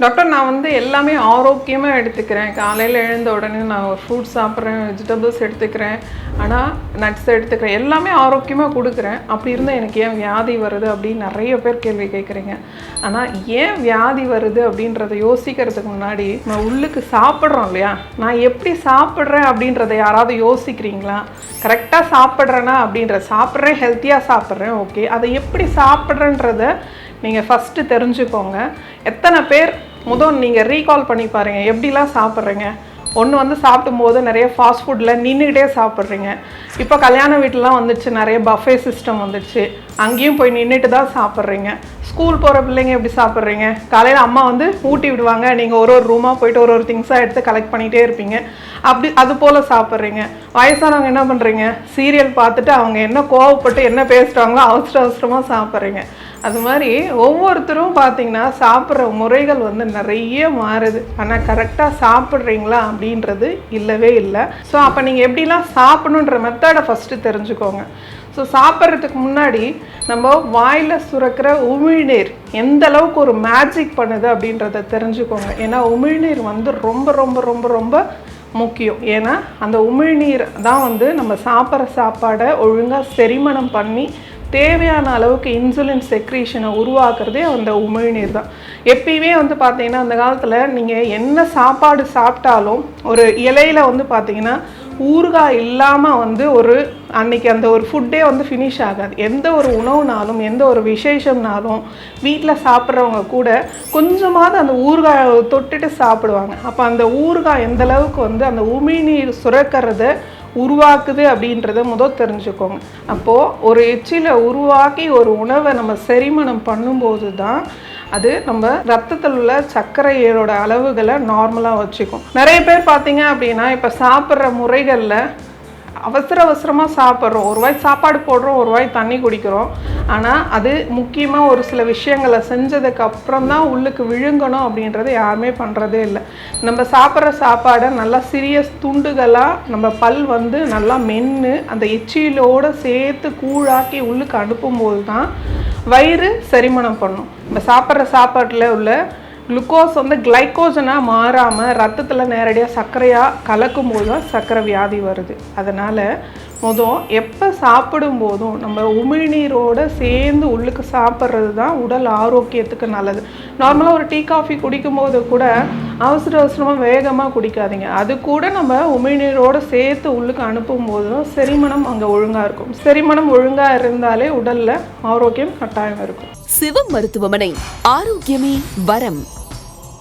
Doctor, நான் வந்து எல்லாமே ஆரோக்கியமாக எடுத்துக்கிறேன். காலையில் எழுந்த உடனே நான் ஒரு ஃப்ரூட்ஸ் சாப்பிட்றேன், வெஜிடபிள்ஸ் எடுத்துக்கிறேன், ஆனால் நட்ஸ் எடுத்துக்கிறேன், எல்லாமே ஆரோக்கியமாக கொடுக்குறேன். அப்படி இருந்தால் எனக்கு ஏன் வியாதி வருது அப்படின்னு நிறைய பேர் கேள்வி கேட்குறீங்க. ஆனால் ஏன் வியாதி வருது அப்படின்றத யோசிக்கிறதுக்கு முன்னாடி நான் உள்ளுக்கு சாப்பிட்றோம் இல்லையா, நான் எப்படி சாப்பிட்றேன் அப்படின்றத யாராவது யோசிக்கிறீங்களா? கரெக்டாக சாப்பிட்றேன்னா சாப்பிட்றேன், ஹெல்த்தியாக சாப்பிட்றேன், ஓகே. அதை எப்படி சாப்பிட்றேன்றத நீங்கள் ஃபஸ்ட்டு தெரிஞ்சுக்கோங்க. எத்தனை பேர் நீங்கள் ரீகால் பண்ணி பாருங்கள், எப்படிலாம் சாப்பிட்றீங்க. ஒன்று வந்து சாப்பிடும்போது நிறைய ஃபாஸ்ட் ஃபுட்டில் நின்றுக்கிட்டே சாப்பிட்றீங்க. இப்போ கல்யாண வீட்டிலலாம் வந்துடுச்சு, நிறைய பஃபே சிஸ்டம் வந்துடுச்சு, அங்கேயும் போய் நின்றுட்டு தான் சாப்பிட்றீங்க. ஸ்கூல் போகிற பிள்ளைங்க எப்படி சாப்பிட்றீங்க? காலையில் அம்மா வந்து ஊட்டி விடுவாங்க, நீங்கள் ஒரு ரூமாக போய்ட்டு ஒரு திங்ஸாக எடுத்து கலெக்ட் பண்ணிகிட்டே இருப்பீங்க. அப்படி அது போல் சாப்பிட்றீங்க. வயசானவங்க என்ன பண்ணுறீங்க? சீரியல் பார்த்துட்டு அவங்க என்ன கோவப்பட்டு என்ன பேசுகிறாங்களோ அவசரமாக சாப்பிட்றீங்க. அது மாதிரி ஒவ்வொருத்தரும் பார்த்திங்கன்னா சாப்பிட்ற முறைகள் வந்து நிறைய மாறுது. ஆனால் கரெக்டாக சாப்பிட்றீங்களா அப்படின்றது இல்லவே இல்லை. ஸோ அப்போ நீங்கள் எப்படிலாம் சாப்பிடணுன்ற மெத்தடை ஃபஸ்ட்டு தெரிஞ்சுக்கோங்க. ஸோ சாப்பிட்றதுக்கு முன்னாடி நம்ம வாயில் சுரக்கிற உமிழ்நீர் எந்த அளவுக்கு ஒரு மேஜிக் பண்ணுது அப்படின்றத தெரிஞ்சுக்கோங்க. ஏன்னா உமிழ்நீர் வந்து ரொம்ப ரொம்ப ரொம்ப ரொம்ப முக்கியம். ஏன்னா அந்த உமிழ்நீர் தான் வந்து நம்ம சாப்பிட்ற சாப்பாடை ஒழுங்காக செரிமனம் பண்ணி தேவையான அளவுக்கு இன்சுலின் செக்ரீஷனை உருவாக்குறதே அந்த உமிழ்நீர் தான். எப்பயுமே வந்து பார்த்திங்கன்னா அந்த காலத்தில் நீங்கள் என்ன சாப்பாடு சாப்பிட்டாலும் ஒரு இலையில் வந்து பார்த்திங்கன்னா ஊறுகாய் இல்லாமல் வந்து அன்னைக்கு அந்த ஒரு ஃபுட்டே வந்து ஃபினிஷ் ஆகாது. எந்த ஒரு உணவுனாலும் எந்த ஒரு விசேஷம்னாலும் வீட்டில் சாப்பிட்றவங்க கூட கொஞ்சமாவது அந்த ஊறுகாய் தொட்டுட்டு சாப்பிடுவாங்க. அப்போ அந்த ஊறுகாய் எந்த அளவுக்கு வந்து அந்த உமிழ்நீர் சுரக்கிறத உருவாக்குது அப்படின்றத தெரிஞ்சுக்கோங்க. அப்போது ஒரு எச்சில் உருவாக்கி ஒரு உணவை நம்ம செரிமனம் பண்ணும்போது தான் அது நம்ம ரத்தத்தில் உள்ள சர்க்கரையோட அளவுகளை நார்மலாக வச்சுக்கும். நிறைய பேர் பார்த்தீங்க அப்படின்னா இப்போ சாப்பிட்ற முறைகளில் அவசரமாக சாப்பிட்றோம். ஒரு வாய் சாப்பாடு போடுறோம், ஒரு வாய் தண்ணி குடிக்கிறோம். ஆனால் அது முக்கியமாக ஒரு சில விஷயங்களை செஞ்சதுக்கு அப்புறம் தான் உள்ளுக்கு விழுங்கணும் அப்படின்றத யாருமே பண்ணுறதே இல்லை. நம்ம சாப்பிட்ற சாப்பாடை நல்லா சிறிய துண்டுகளாக நம்ம பல் வந்து நல்லா மென்று அந்த எச்சிலோடு சேர்த்து கூழாக்கி உள்ளுக்கு அனுப்பும்போது தான் வயிறு செரிமனம் பண்ணும். நம்ம சாப்பிட்ற சாப்பாட்டில் உள்ள குளுக்கோஸ் வந்து கிளைக்கோஜனாக மாறாமல் ரத்தத்தில் நேரடியாக சர்க்கரையாக கலக்கும்போது தான் சர்க்கரை வியாதி வருது. அதனால் எப்போ சாப்பிடும்போதும் நம்ம உமிழ்நீரோடு சேர்ந்து உள்ளுக்கு சாப்பிட்றது தான் உடல் ஆரோக்கியத்துக்கு நல்லது. நார்மலாக ஒரு டீ காஃபி குடிக்கும்போது கூட அவசரமாக வேகமாக குடிக்காதீங்க. அது கூட நம்ம உமிழ்நீரோடு சேர்த்து உள்ளுக்கு அனுப்பும்போது தான் செரிமனம் அங்கே ஒழுங்காக இருக்கும். செரிமனம் ஒழுங்காக இருந்தாலே உடலில் ஆரோக்கியம் கட்டாயம் இருக்கும். சிவம் மருத்துவமனை, ஆரோக்கியமே வரம்.